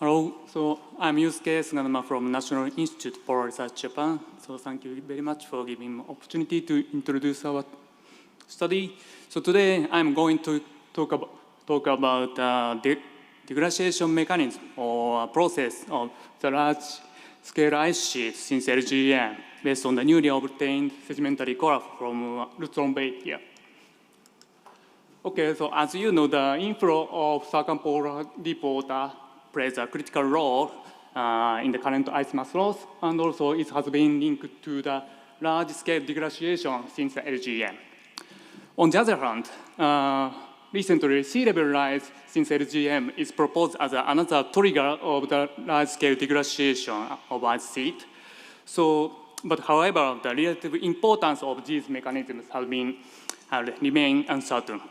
Hello, so I'm Yusuke Suganuma from National Institute for Research Japan. So thank you very much for giving me opportunity to introduce our study. So today I'm going to talk about the degradation mechanism or process of the large-scale ice sheet since LGM based on the newly obtained sedimentary core from Lützow-Holm Bay here. Okay, so as you know, the inflow of circumpolar deep water plays a critical role in the current ice mass loss, and also it has been linked to the large-scale degradation since the LGM. On the other hand, recently, sea level rise since LGM is proposed as another trigger of the large-scale degradation of ice sheet. But however, the relative importance of these mechanisms remain uncertain.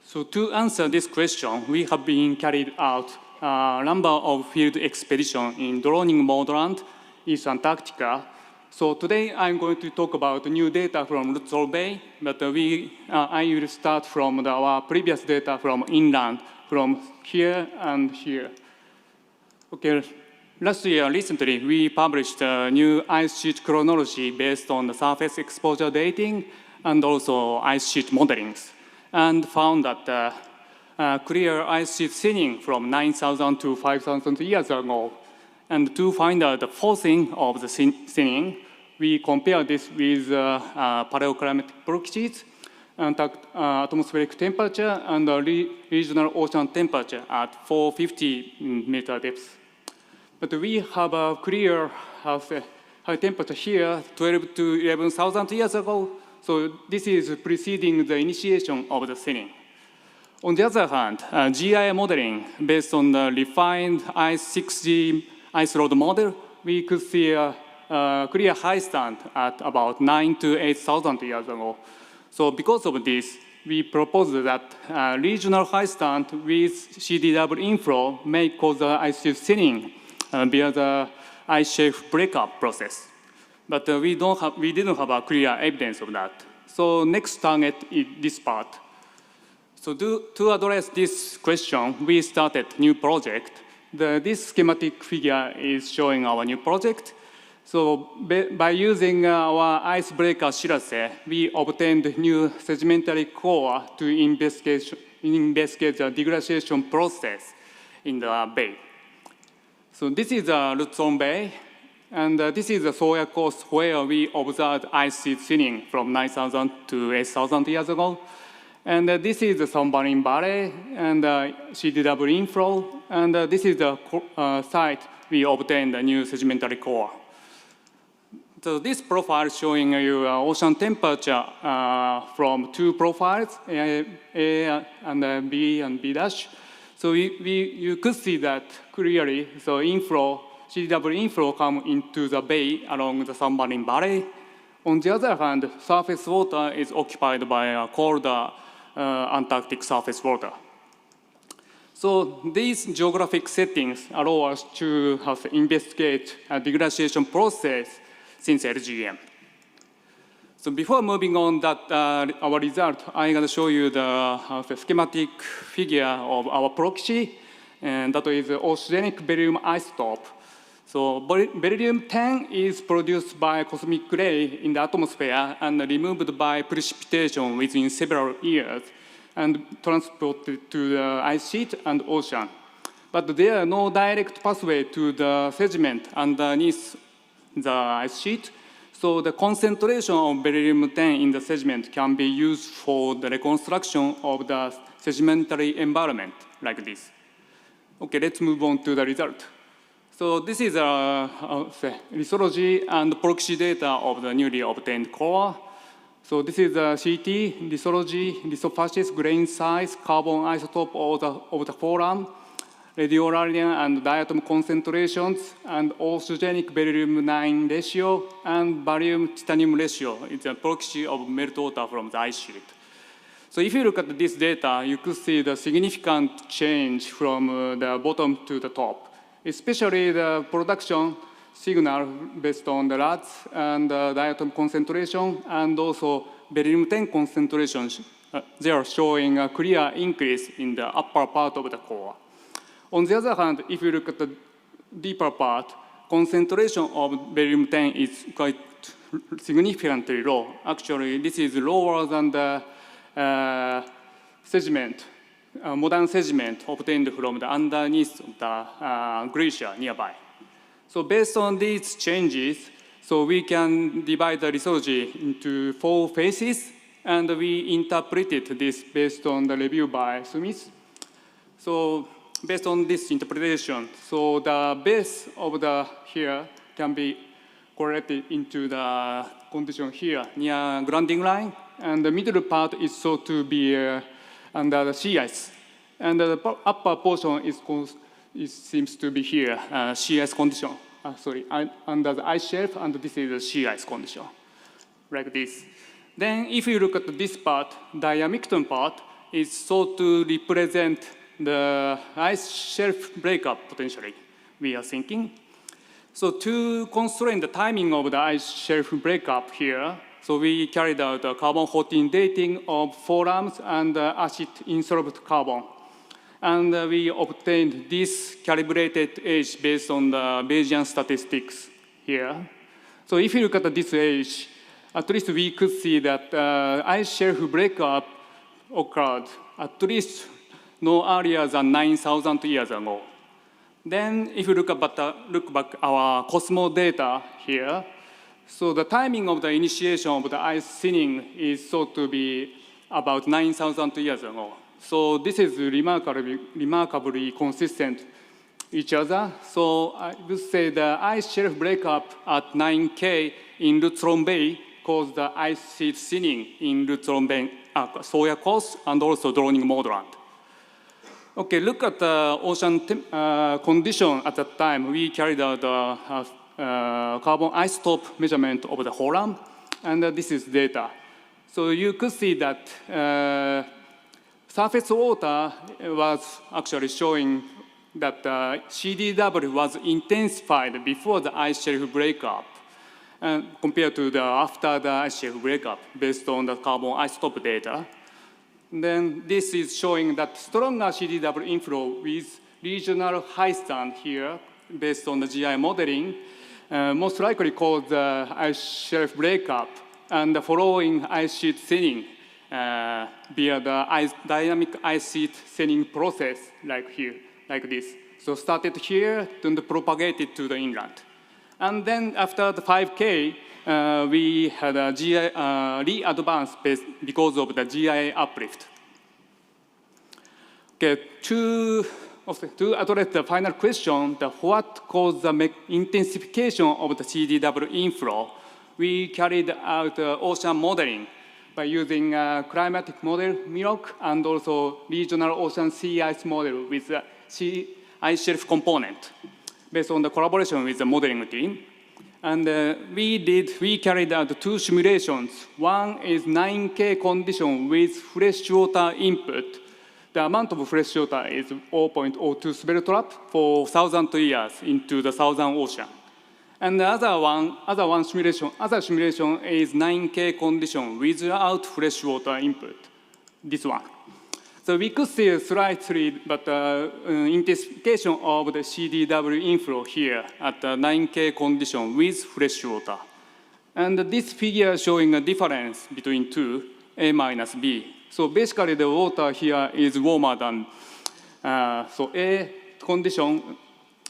So to answer this question, we have been carried out a number of field expeditions in drowning moorland, East Antarctica. So today I'm going to talk about new data from Lützow Bay, but I will start from our previous data from inland, from here and here. Okay, recently we published a new ice sheet chronology based on the surface exposure dating and also ice sheet modelings, and found that clear ice sheet thinning from 9,000 to 5,000 years ago. And to find out the forcing of the thinning, we compare this with paleoclimatic proxies, and atmospheric temperature, and regional ocean temperature at 450 meter depth. But we have a clear high temperature here, 12 to 11,000 years ago. So this is preceding the initiation of the thinning. On the other hand, GI modeling based on the refined 6G ice load model, we could see a clear high stand at about 9 to 8,000 years ago. So because of this, we propose that regional high stand with CDW inflow may cause the ice sheet thinning via the ice shelf breakup process. But we didn't have a clear evidence of that. So next target is this part. So to address this question, we started a new project. This schematic figure is showing our new project. So by using our icebreaker Shirase, we obtained new sedimentary core to investigate the degradation process in the bay. So this is Lützow Bay, and this is the Soya Coast where we observed ice sheet thinning from 9,000 to 8,000 years ago. And this is the submarine valley and CDW inflow, and this is the site we obtained a new sedimentary core. So this profile is showing you ocean temperature from two profiles, A and B and B dash. So you could see that clearly. So CDW inflow come into the bay along the submarine valley. On the other hand, surface water is occupied by colder Antarctic surface water. So these geographic settings allow us to investigate a degradation process since LGM. So before moving on our result, I'm going to show you the schematic figure of our proxy, and that is oceanic beryllium isotope. So beryllium-10 is produced by cosmic ray in the atmosphere and removed by precipitation within several years and transported to the ice sheet and ocean. But there are no direct pathway to the sediment underneath the ice sheet. So the concentration of beryllium-10 in the sediment can be used for the reconstruction of the sedimentary environment like this. Okay, let's move on to the result. So this is lithology and proxy data of the newly obtained core. So this is CT, lithology, lithophascis, grain size, carbon isotope of the forum, radioradian and diatom concentrations, and oceanic beryllium-9 ratio, and barium-titanium ratio. It's a proxy of meltwater from the ice sheet. So if you look at this data, you could see the significant change from the bottom to the top, especially the production signal based on the RADS and diatom concentration, and also beryllium-10 concentrations. They are showing a clear increase in the upper part of the core. On the other hand, if you look at the deeper part, concentration of beryllium-10 is quite significantly low. Actually, this is lower than the sediment, modern sediment obtained from the underneath of the glacier nearby. So based on these changes, so we can divide the lithology into 4 phases, and we interpreted this based on the review by Smith. So based on this interpretation, so the base of the here can be corrected into the condition here near grounding line, and the middle part is thought to be under the sea ice, and the upper portion seems to be here, sea ice condition. Under the ice shelf, and this is the sea ice condition, like this. Then if you look at this part, diamicton part is thought to represent the ice shelf breakup potentially, we are thinking. So to constrain the timing of the ice shelf breakup here, so we carried out a carbon-14 dating of forams and acid insoluble carbon. And we obtained this calibrated age based on the Bayesian statistics here. So if you look at this age, at least we could see that ice shelf breakup occurred at least no earlier than 9,000 years ago. Then if you look back our Cosmo data here, so the timing of the initiation of the ice thinning is thought to be about 9,000 years ago. So this is remarkably consistent each other. So I would say the ice shelf breakup at 9K in Lützow-Holm Bay caused the ice sheet thinning in Lützow-Holm Bay, Sawyer Coast, and also Droning Moorland. Okay, look at the ocean condition at that time. We carried out the carbon isotope measurement of the Horam, and this is data. So you could see that surface water was actually showing that CDW was intensified before the ice shelf breakup compared to after the ice shelf breakup based on the carbon isotope data. Then this is showing that stronger CDW inflow with regional high stand here based on the GI modeling most likely caused the ice shelf breakup and the following ice sheet thinning via the dynamic ice sheet thinning process like here, like this. So started here, then propagated to the inland. And then after the 5K, we had a GI re-advance because of the GI uplift. Okay, to address the final question, what caused the intensification of the CDW inflow, we carried out ocean modeling by using climatic model, MIROC, and also regional ocean sea ice model with the sea ice shelf component based on the collaboration with the modeling team. And we carried out 2 simulations. One is 9K condition with fresh water input. The amount of fresh water is 0.02 spectrap for 1,000 years into the Southern Ocean. And the other simulation is 9K condition without fresh water input, this one. So we could see slightly, but intensification of the CDW inflow here at the 9K condition with fresh water. And this figure showing a difference between 2, A minus B. So basically the water here is warmer than, so A condition,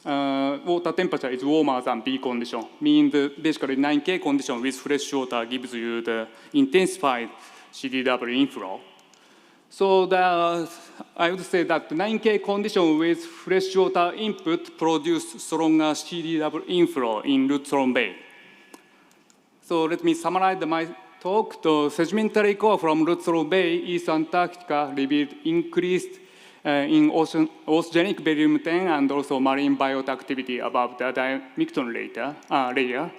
water temperature is warmer than B condition, means basically 9K condition with fresh water gives you the intensified CDW inflow. So I would say that the 9K condition with fresh water input produced stronger CDW inflow in Lützow-Holm Bay. So let me summarize my talk. The sedimentary core from Lützow-Holm Bay, East Antarctica, revealed increased in oceanic beryllium-10 and also marine biota activity above the diamicton layer.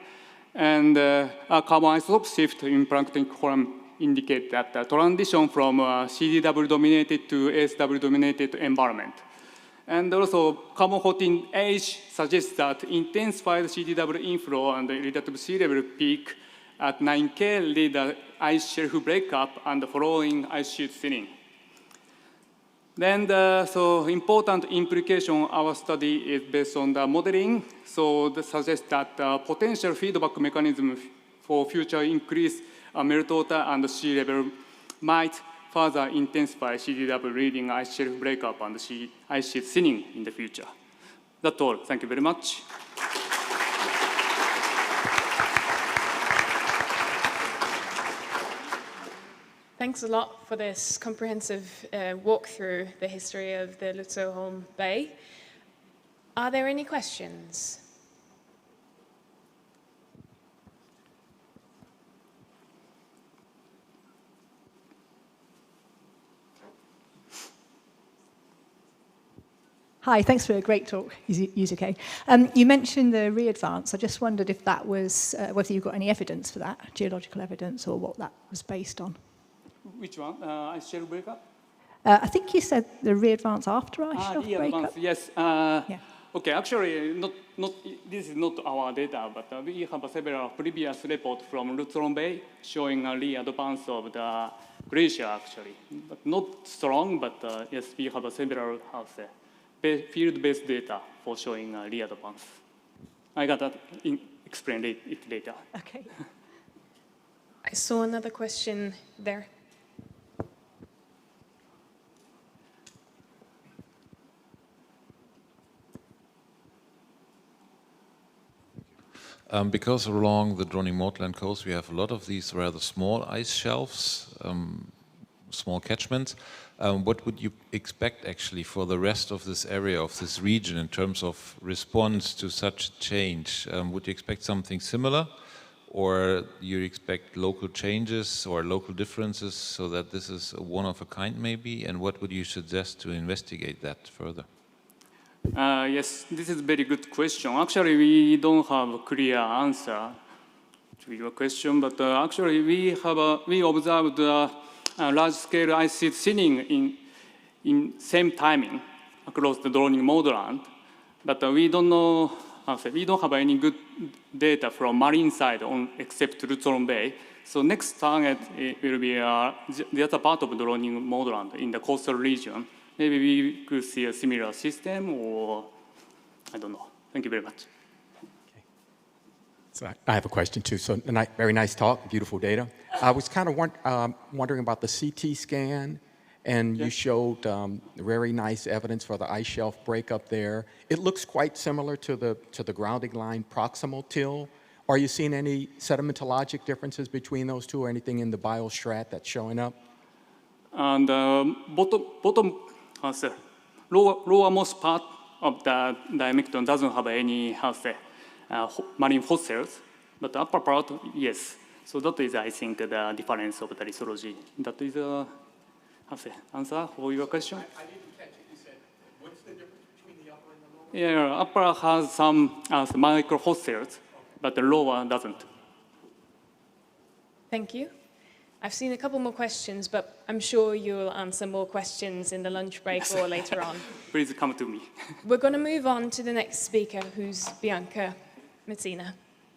And a carbon isotope shift in plankton column indicate that the transition from CDW-dominated to ASW-dominated environment. And also, carbon-14 age suggests that intensified CDW inflow and the relative sea level peak at 9K lead the ice shelf breakup and the following ice sheet thinning. Then so important implication of our study is based on the modeling. So that suggests that the potential feedback mechanism for future increase meltwater and sea level might further intensify CDW leading ice shelf breakup and ice sheet thinning in the future. That's all. Thank you very much. Thanks a lot for this comprehensive walk through the history of the Lützow-Holm Bay. Are there any questions? Hi, thanks for a great talk, Yusuke. You mentioned the re-advance. I just wondered if that was, whether you've got any evidence for that, geological evidence, or what that was based on. Which one? Ice shelf breakup? I think you said the re-advance after ice shelf breakup. Yes. Yeah. Okay, actually, this is not our data, but we have several previous reports from Lützow-Holm Bay showing a re-advance of the glacier, actually. But not strong, but yes, we have several field-based data for showing a re-advance. I got that explain it later. Okay. I saw another question there. Because along the Droni-Mautland coast we have a lot of these rather small ice shelves, small catchments. What would you expect actually for the rest of this area, of this region, in terms of response to such a change? Would you expect something similar, or do you expect local changes or local differences so that this is a one of a kind maybe? And what would you suggest to investigate that further? Yes, this is a very good question. Actually, we don't have a clear answer to your question, but actually we observed large-scale ice sheet thinning in same timing across the Droni-Mautland, but we don't know. We don't have any good data from marine side except Lützow-Holm Bay. So next target will be the other part of Droni-Mautland in the coastal region. Maybe we could see a similar system, or I don't know. Thank you very much. Okay. So I have a question too. So very nice talk, beautiful data. I was kind of wondering about the CT scan, and you showed very nice evidence for the ice shelf breakup there. It looks quite similar to the grounding line proximal till. Are you seeing any sedimentologic differences between those two, or anything in the biostrat that's showing up? And lowermost part of the diamecton doesn't have any marine fossils, but the upper part, yes. So that is, I think, the difference of the lithology. That is answer for your question? I didn't catch it. You said, what's the difference between the upper and the lower? Yeah, upper has some micro fossils, but the lower doesn't. Thank you. I've seen a couple more questions, but I'm sure you'll answer more questions in the lunch break or later on. Please come to me. We're going to move on to the next speaker, who's Bianca Messina.